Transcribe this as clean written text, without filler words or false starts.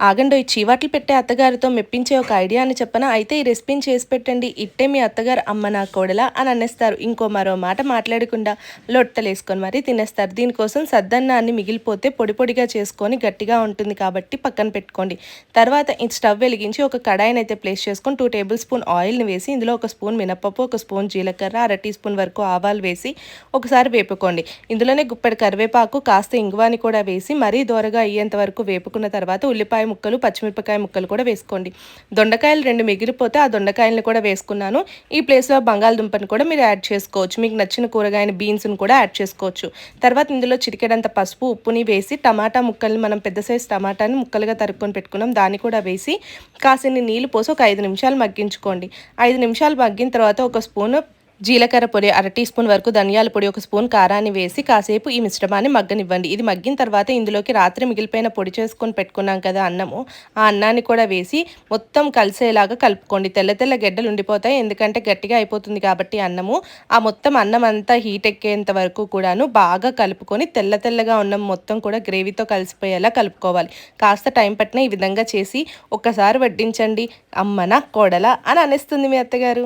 ఆగండోయ్ చీవాట్లు పెట్టే అత్తగారితో మెప్పించే ఒక ఐడియా అని చెప్పనా? అయితే ఈ రెసిపీని చేసి పెట్టండి. ఇట్టే మీ అత్తగారు అమ్మ నా కోడలా అని అనేస్తారు. ఇంకో మరో మాట మాట్లాడకుండా లొట్టలేసుకొని మరీ తినేస్తారు. దీనికోసం సద్దన్నాన్ని మిగిలిపోతే పొడి పొడిగా చేసుకొని గట్టిగా ఉంటుంది కాబట్టి పక్కన పెట్టుకోండి. తర్వాత ఈ స్టవ్ వెలిగించి ఒక కడాయినైతే ప్లేస్ చేసుకొని 2 టేబుల్ స్పూన్ ఆయిల్‌ని వేసి ఇందులో ఒక స్పూన్ మినపప్పు, ఒక స్పూన్ జీలకర్ర, అర టీ స్పూన్ వరకు ఆవాలు వేసి ఒకసారి వేపుకోండి. ఇందులోనే గుప్పెడు కరివేపాకు, కాస్త ఇంగువాని కూడా వేసి మరీ దోరగా అయ్యేంత వరకు వేపుకున్న తర్వాత ఉల్లిపాయ ముక్కలు, పచ్చిమిరపకాయ ముక్కలు కూడా వేసుకోండి. దొండకాయలు 2 మిగిలిపోతే ఆ దొండకాయలను కూడా వేసుకున్నాను. ఈ ప్లేస్‌లో బంగాళదుంపని కూడా మీరు యాడ్ చేసుకోవచ్చు. మీకు నచ్చిన కూరగాయని బీన్స్‌ని కూడా యాడ్ చేసుకోవచ్చు. తర్వాత ఇందులో చిటికెడంత పసుపు, ఉప్పుని వేసి టమాటా ముక్కల్ని మనం పెద్ద సైజు టమాటాని ముక్కలుగా తరుక్కొని పెట్టుకున్నాం. దాన్ని కూడా వేసి కాసిన్ని నీళ్లు పోసి ఒక 5 నిమిషాలు మగ్గించుకోండి. 5 నిమిషాలు మగ్గిన తర్వాత ఒక స్పూను జీలకర్ర పొడి, అర టీ స్పూన్ వరకు ధనియాల పొడి, ఒక స్పూన్ కారాన్ని వేసి కాసేపు ఈ మిశ్రమాన్ని మగ్గనివ్వండి. ఇది మగ్గిన తర్వాత ఇందులోకి రాత్రి మిగిలిపోయిన పొడి చేసుకొని పెట్టుకున్నాం కదా అన్నము, ఆ అన్నాన్ని కూడా వేసి మొత్తం కలిసేలాగా కలుపుకోండి. తెల్ల తెల్ల గెడ్డలు ఉండిపోతాయి, ఎందుకంటే గట్టిగా అయిపోతుంది కాబట్టి అన్నము. ఆ మొత్తం అన్నం అంతా హీట్ ఎక్కేంత వరకు కూడాను బాగా కలుపుకొని తెల్ల తెల్లగా ఉన్న మొత్తం కూడా గ్రేవీతో కలిసిపోయేలా కలుపుకోవాలి. కాస్త టైం పట్టిన ఈ విధంగా చేసి ఒక్కసారి వడ్డించండి. అమ్మన కోడల అని అనేస్తుంది మీ అత్తగారు.